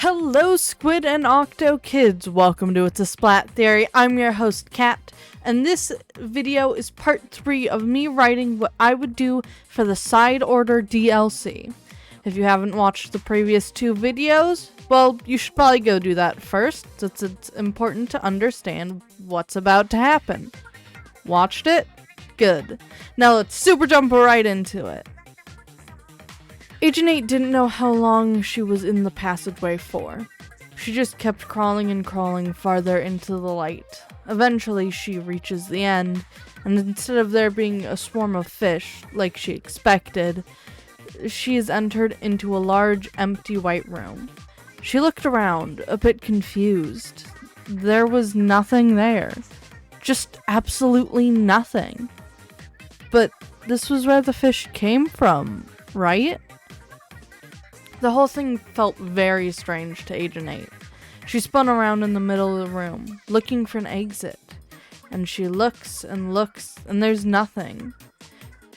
Hello, Squid and Octo kids! Welcome to It's a Splat Theory. I'm your host, Kat, and this video is part 3 of me writing what I would do for the Side Order DLC. If you haven't watched the previous 2 videos, well, you should probably go do that first, since it's important to understand what's about to happen. Watched it? Good. Now let's super jump right into it. Agent 8 didn't know how long she was in the passageway for. She just kept crawling and crawling farther into the light. Eventually, she reaches the end, and instead of there being a swarm of fish, like she expected, she is entered into a large, empty white room. She looked around, a bit confused. There was nothing there. Just absolutely nothing. But this was where the fish came from, right? The whole thing felt very strange to Agent 8. She spun around in the middle of the room, looking for an exit. And she looks, and there's nothing.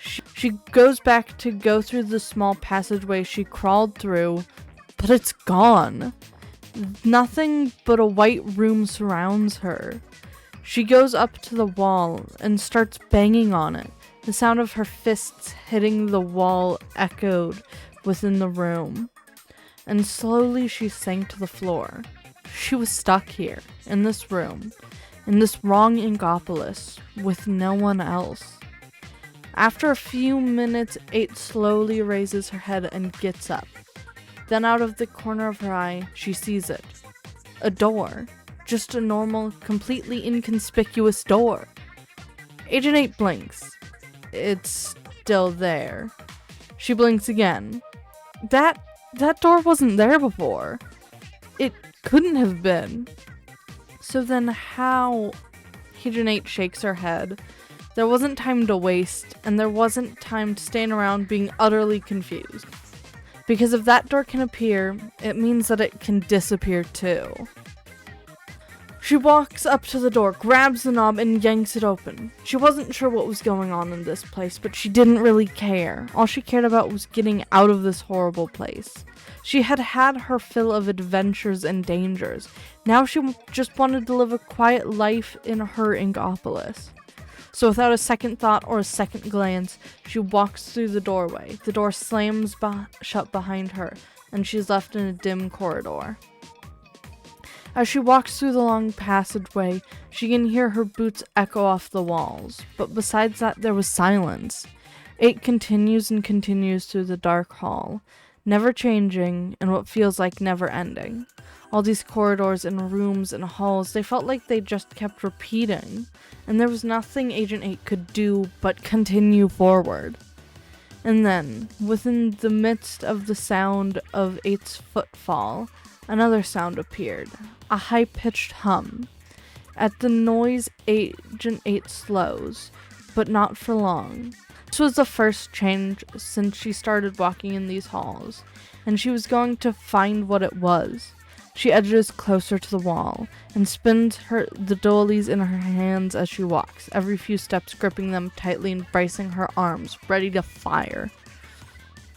She goes back to go through the small passageway she crawled through, but it's gone. Nothing but a white room surrounds her. She goes up to the wall and starts banging on it. The sound of her fists hitting the wall echoed within the room, and slowly she sank to the floor. She was stuck here, in this room, in this wrong Ingopolis, with no one else. After a few minutes, 8 slowly raises her head and gets up. Then out of the corner of her eye, she sees it. A door. Just a normal, completely inconspicuous door. Agent 8 blinks. It's still there. She blinks again. That door wasn't there before. It couldn't have been. So then how? Agent 8 shakes her head. There wasn't time to waste, and there wasn't time to stand around being utterly confused. Because if that door can appear, it means that it can disappear too. She walks up to the door, grabs the knob, and yanks it open. She wasn't sure what was going on in this place, but she didn't really care. All she cared about was getting out of this horrible place. She had had her fill of adventures and dangers. Now she just wanted to live a quiet life in her Ingopolis. So without a second thought or a second glance, she walks through the doorway. The door slams shut behind her, and she's left in a dim corridor. As she walks through the long passageway, she can hear her boots echo off the walls, but besides that, there was silence. 8 continues and continues through the dark hall, never changing and what feels like never ending. All these corridors and rooms and halls, they felt like they just kept repeating, and there was nothing Agent 8 could do but continue forward. And then, within the midst of the sound of 8's footfall, another sound appeared, a high-pitched hum. At the noise, Agent 8 slows, but not for long. This was the first change since she started walking in these halls, and she was going to find what it was. She edges closer to the wall, and spins the doilies in her hands as she walks, every few steps gripping them tightly and bracing her arms, ready to fire.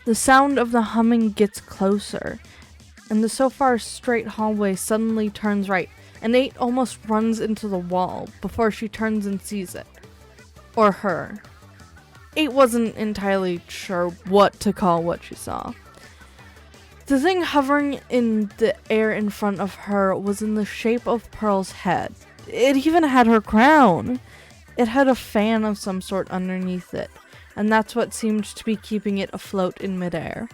The sound of the humming gets closer, and the so far straight hallway suddenly turns right, and 8 almost runs into the wall before she turns and sees it. Or her. 8 wasn't entirely sure what to call what she saw. The thing hovering in the air in front of her was in the shape of Pearl's head. It even had her crown. It had a fan of some sort underneath it, and that's what seemed to be keeping it afloat in midair.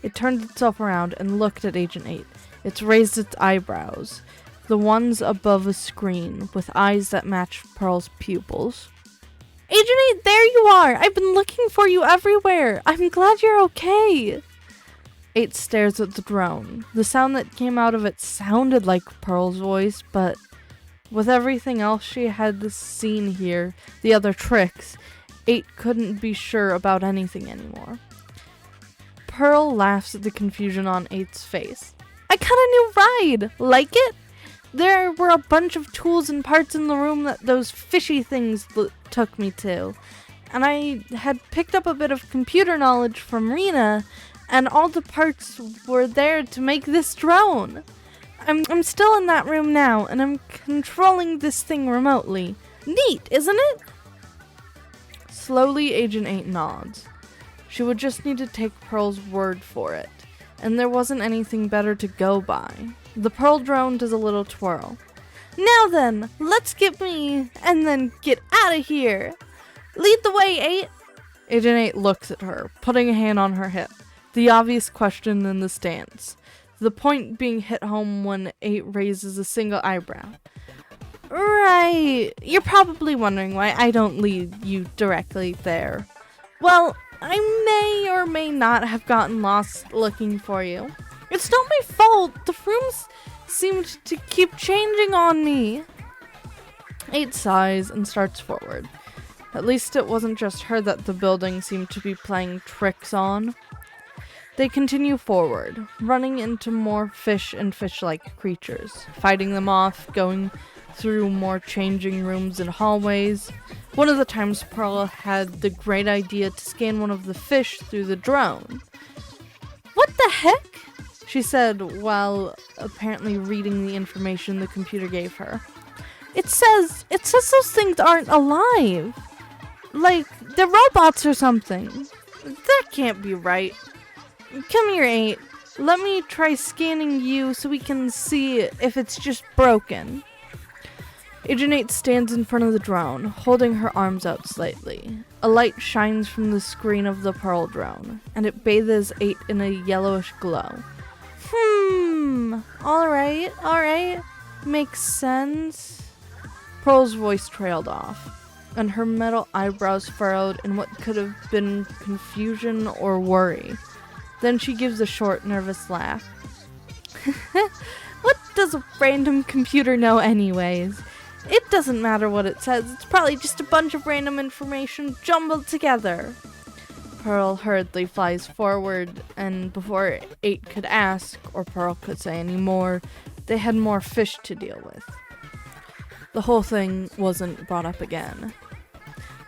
It turned itself around and looked at Agent 8. It raised its eyebrows, the ones above a screen, with eyes that matched Pearl's pupils. Agent 8, there you are! I've been looking for you everywhere! I'm glad you're okay! 8 stares at the drone. The sound that came out of it sounded like Pearl's voice, but with everything else she had seen here, the other tricks, 8 couldn't be sure about anything anymore. Pearl laughs at the confusion on 8's face. I got a new ride! Like it? There were a bunch of tools and parts in the room that those fishy things took me to. And I had picked up a bit of computer knowledge from Rena, and all the parts were there to make this drone. I'm still in that room now, and I'm controlling this thing remotely. Neat, isn't it? Slowly, Agent 8 nods. She would just need to take Pearl's word for it, and there wasn't anything better to go by. The Pearl drone does a little twirl. Now then, let's get me, and then get out of here. Lead the way, 8. Agent 8 looks at her, putting a hand on her hip. The obvious question in the stance. The point being hit home when 8 raises a single eyebrow. Right, you're probably wondering why I don't lead you directly there. Well, I may or may not have gotten lost looking for you. It's not my fault. The rooms seemed to keep changing on me. 8 sighs and starts forward. At least it wasn't just her that the building seemed to be playing tricks on. They continue forward, running into more fish and fish-like creatures, fighting them off, going through more changing rooms and hallways. One of the times Pearl had the great idea to scan one of the fish through the drone. What the heck? She said while apparently reading the information the computer gave her. It says those things aren't alive. Like, they're robots or something. That can't be right. Come here, 8. Let me try scanning you so we can see if it's just broken. Agent 8 stands in front of the drone, holding her arms out slightly. A light shines from the screen of the Pearl drone, and it bathes 8 in a yellowish glow. Alright. Makes sense. Pearl's voice trailed off, and her metal eyebrows furrowed in what could have been confusion or worry. Then she gives a short, nervous laugh. What does a random computer know anyways? It doesn't matter what it says, it's probably just a bunch of random information jumbled together. Pearl hurriedly flies forward, and before 8 could ask, or Pearl could say any more, they had more fish to deal with. The whole thing wasn't brought up again.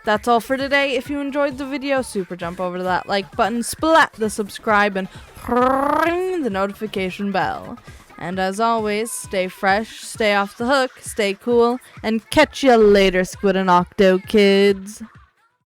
That's all for today. If you enjoyed the video, super jump over to that like button, splat the subscribe, and ring the notification bell. And as always, stay fresh, stay off the hook, stay cool, and catch ya later, Squid and Octo kids.